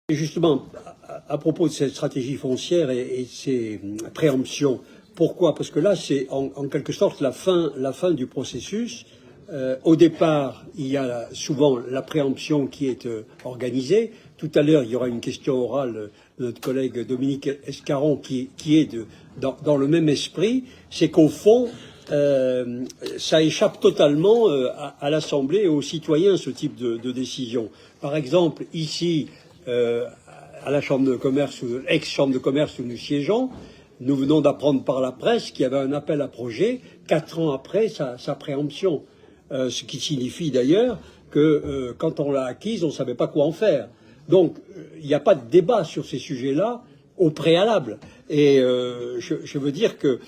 Et justement, à propos de cette stratégie foncière et de ces préemptions, pourquoi? Parce que là, c'est en quelque sorte la fin du processus. Au départ, il y a souvent la préemption qui est organisée. Tout à l'heure, il y aura une question orale de notre collègue Dominique Escaron qui est dans le même esprit. C'est qu'au fond, ça échappe totalement à l'Assemblée et aux citoyens, ce type de décision. Par exemple, ici, à la Chambre de commerce, ex-Chambre de commerce où nous siégeons, nous venons d'apprendre par la presse qu'il y avait un appel à projet 4 ans après sa préemption. Ce qui signifie d'ailleurs que quand on l'a acquise, on ne savait pas quoi en faire. Donc, il n'y a pas de débat sur ces sujets-là au préalable. Et je veux dire que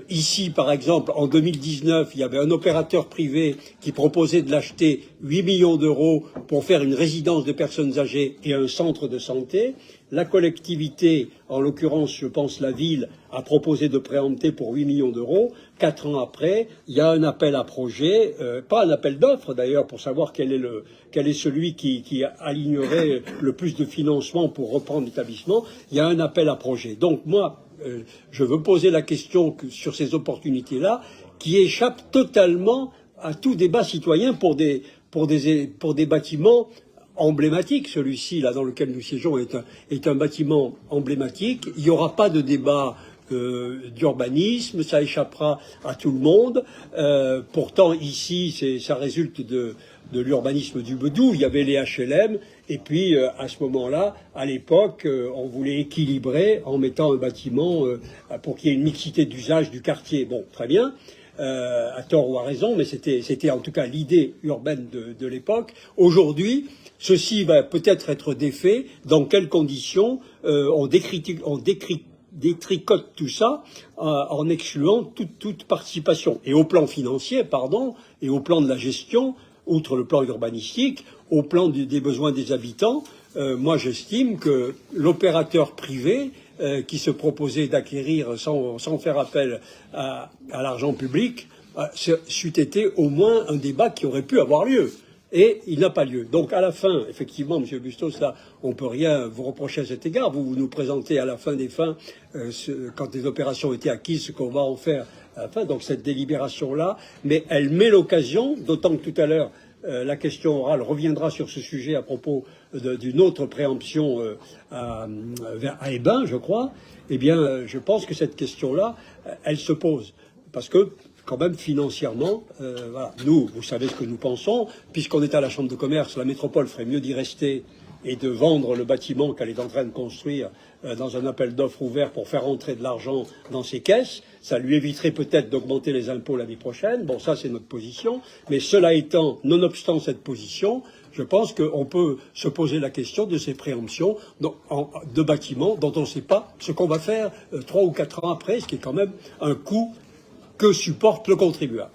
ici, par exemple, en 2019, il y avait un opérateur privé qui proposait de l'acheter 8 millions d'euros pour faire une résidence de personnes âgées et un centre de santé. La collectivité, en l'occurrence, je pense la ville, a proposé de préempter pour 8 millions d'euros. 4 ans après, il y a un appel à projet, pas un appel d'offres d'ailleurs, pour savoir quel est celui qui alignerait le plus de financement pour reprendre l'établissement. Il y a un appel à projet. Donc moi, je veux poser la question sur ces opportunités-là, qui échappent totalement à tout débat citoyen pour des bâtiments emblématique. Celui-ci, là, dans lequel nous siégeons, est un bâtiment emblématique. Il n'y aura pas de débat d'urbanisme, ça échappera à tout le monde. Pourtant, ici, ça résulte de l'urbanisme du Bedou. Il y avait les HLM, et puis à ce moment-là, à l'époque, on voulait équilibrer en mettant un bâtiment pour qu'il y ait une mixité d'usage du quartier. Bon, très bien. À tort ou à raison, mais c'était en tout cas l'idée urbaine de l'époque. Aujourd'hui, ceci va peut-être être défait. Dans quelles conditions on détricote tout ça en excluant toute participation. Et au plan financier, et au plan de la gestion, outre le plan urbanistique, au plan des besoins des habitants, moi j'estime que l'opérateur privé qui se proposait d'acquérir sans faire appel à l'argent public, c'eût été au moins un débat qui aurait pu avoir lieu. Et il n'a pas lieu. Donc à la fin, effectivement, M. Bustos, là, on ne peut rien vous reprocher à cet égard. Vous nous présentez à la fin des fins, quand les opérations étaient acquises, ce qu'on va en faire à la fin. Donc cette délibération-là, mais elle met l'occasion, d'autant que tout à l'heure, la question orale reviendra sur ce sujet à propos d'une autre préemption à Hébin, je crois. Eh bien, je pense que cette question-là, elle se pose. Parce que, quand même, financièrement, voilà. Nous, vous savez ce que nous pensons. Puisqu'on est à la Chambre de commerce, la métropole ferait mieux d'y rester et de vendre le bâtiment qu'elle est en train de construire dans un appel d'offres ouvert pour faire entrer de l'argent dans ses caisses. Ça lui éviterait peut-être d'augmenter les impôts l'année prochaine. Bon, ça, c'est notre position. Mais cela étant, nonobstant cette position, je pense qu'on peut se poser la question de ces préemptions de bâtiments dont on ne sait pas ce qu'on va faire 3 ou 4 ans après, ce qui est quand même un coût que supporte le contribuable.